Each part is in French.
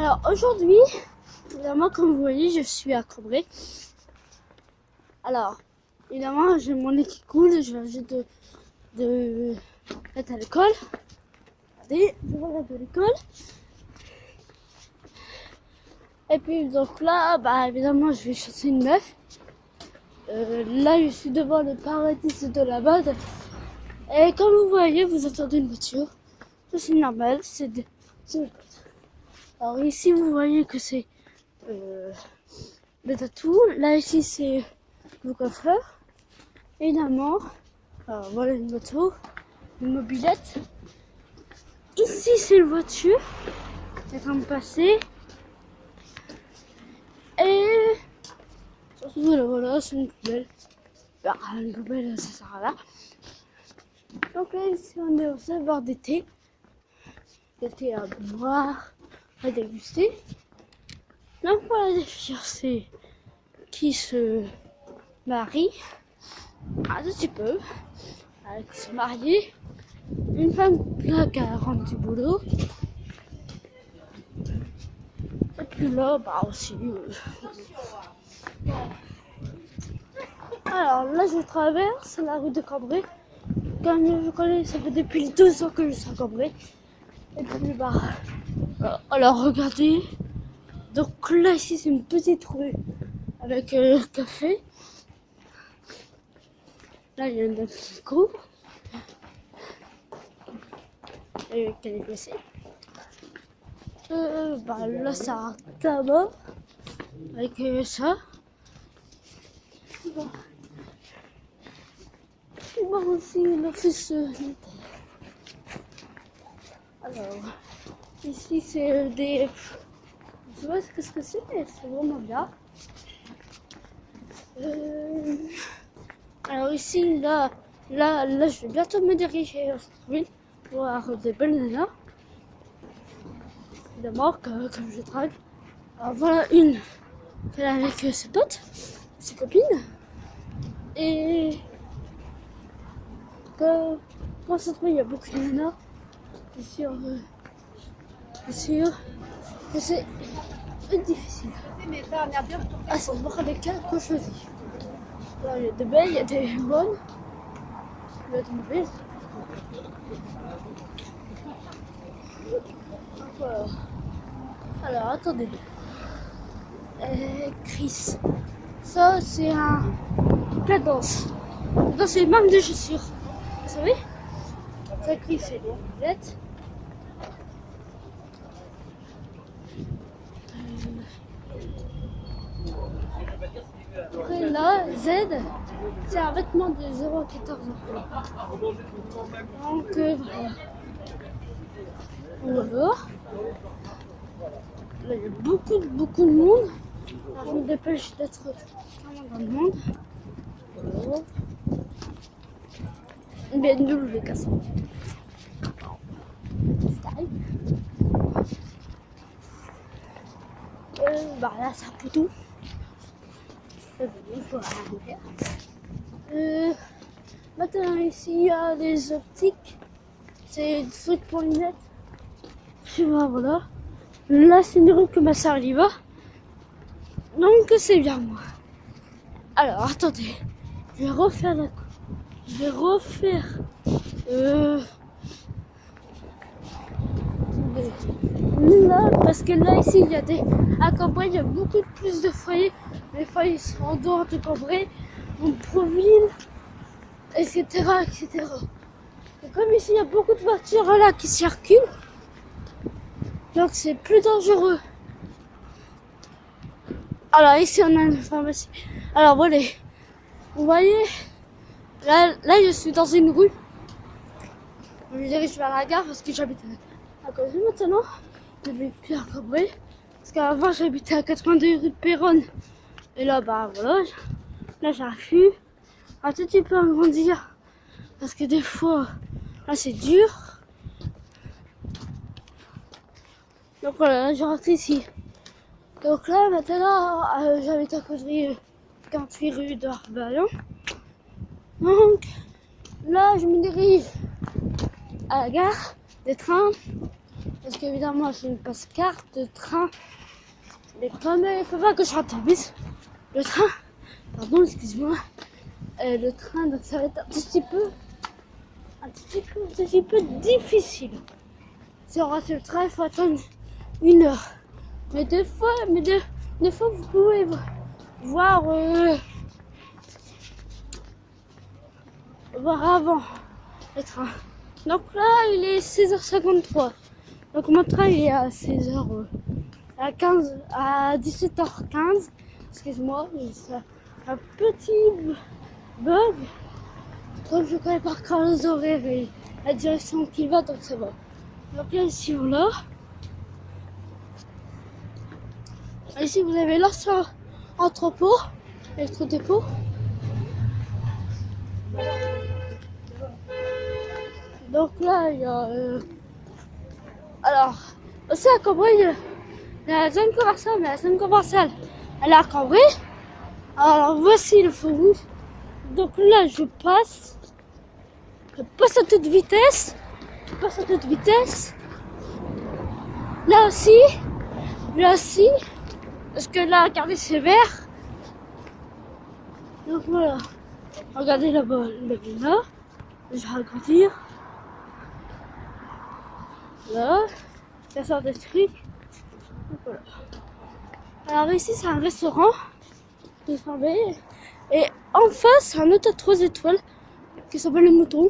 Alors aujourd'hui, évidemment, comme vous voyez, je suis à Cambrai. Alors, évidemment, j'ai mon nez qui coule, je viens juste d'être à l'école. Regardez, je regarde de l'école. Et puis donc là, bah évidemment, je vais chasser une meuf. Là, je suis devant le paradis de la mode. Et comme vous voyez, vous entendez une voiture. Ça c'est normal, c'est alors ici, vous voyez que c'est le tatou. Là, ici, c'est le coiffeur. Évidemment. Alors, voilà une moto, une mobilette. Ici, c'est une voiture. Elle est en train de passer. Et voilà, c'est une poubelle. Bah, une poubelle, ça sert à là. Donc là, ici, on est au saveur d'été. D'été à boire, à déguster. Donc voilà, des fiancés qui se marient un petit peu, qui se marient. Une femme là qui rentre du boulot. Et puis là, bah aussi. Alors là, je traverse la rue de Cambrai. Comme je connais, ça fait depuis 2 ans que je suis à Cambrai. Et puis bah, alors regardez. Donc là, ici, c'est une petite rue avec un café. Là, il y a un petit coup. Et qu'elle est blessée. Bah là, c'est un tabac avec ça. Bon. Et bah aussi l'office notaire. Alors, ici, c'est des. Je sais pas ce que c'est, mais c'est vraiment bien. Alors ici, là, je vais bientôt me diriger au centre-ville pour avoir des belles nanas. Évidemment, comme je travaille. Alors voilà une qu'elle a avec ses potes, ses copines. Et quand au centre-ville, il y a beaucoup de nanas. C'est sûr que c'est difficile. Ah, ça se voit lesquelles qu'on choisit. Là, il y a des belles, il y a des bonnes, il y a des mauvaises. Voilà. Alors, attendez. Chris. Ça, c'est un cadence. Ça, c'est une marque de chaussures. Vous savez? Ça, Chris, c'est des billettes. Après là, Z, c'est un vêtement de 0,14 ans. Donc voilà. Là, il y a beaucoup de monde. Alors, je me dépêche d'être vraiment dans le monde. Voilà. Mais nul les cassons. Bah là, c'est un poteau. Maintenant ici il y a des optiques, c'est des trucs pour lunettes. Je vois, voilà. Là c'est une rue que ma soeur y va. Donc c'est bien moi. Alors attendez, je vais refaire la coupe. Je vais refaire là parce que là ici il y a des. À Cambrai il y a beaucoup plus de foyers. Les foyers sont en dehors de Cambrai, en Prouville, etc. Et comme ici il y a beaucoup de voitures là qui circulent, donc c'est plus dangereux. Alors ici on a une pharmacie. Alors voilà, vous voyez, là je suis dans une rue. Je me dirige vers la gare parce que j'habite à Cambrai maintenant. Je vais plus à Cambrai. Parce qu'avant j'habitais à 82 rue de Péronne. Et là bah voilà, là j'arrive un tout petit peu à grandir. Parce que des fois, là c'est dur. Donc voilà, je rentre ici. Donc là maintenant, j'habite à Caudry, 48 rue d'Arbaillon. Donc là je me dirige à la gare des trains. Parce qu'évidemment, j'ai une passe-carte de train. Mais comme il ne faut pas que je rate le bus, le train, pardon, excuse-moi, le train, donc ça va être un petit peu difficile. Si on rate le train, il faut attendre 1 heure. Mais des fois, vous pouvez voir, voir avant le train. Donc là, il est 16h53. Donc mon train, il est à 16h, à 17h15. Excuse-moi, c'est un petit bug. Donc je connais par cœur les horaires et la direction qu'il va, donc ça va. Donc là, ici, voilà. Ici, vous avez l'ancien entrepôt, électro-dépôt. Donc là, il y a... alors, aussi à Cambrai, il y a la zone commerciale, mais la zone commerciale, elle est à Cambrai. Alors, voici le feu rouge. Donc là, je passe à toute vitesse. Là aussi, parce que là, regardez, c'est vert. Donc voilà. Regardez là-bas, là. Je vais agrandir. Là, ça sort des trucs. Donc voilà. Alors ici, c'est un restaurant qui est fermé. Et en face, un hôtel 3 étoiles qui s'appelle le Mouton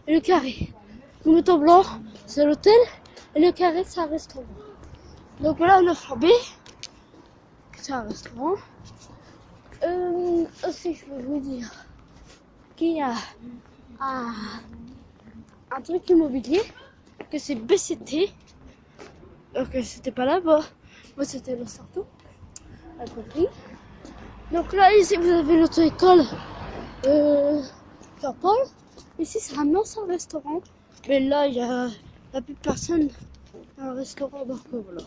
et le Carré. Le Mouton blanc, c'est l'hôtel et le Carré, c'est un restaurant. Donc voilà, on a flambé. C'est un restaurant. Aussi, je peux vous dire qu'il y a un truc immobilier, que c'est BCT. Donc c'était pas là-bas. Moi, c'était le Sarto. À compris. Donc là, ici, vous avez l'auto-école Jean-Paul. Ici, c'est un ancien restaurant. Mais là, il y a plus personne dans le restaurant. Donc voilà.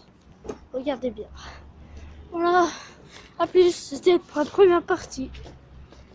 Regardez bien. Voilà. À plus, c'était pour la première partie.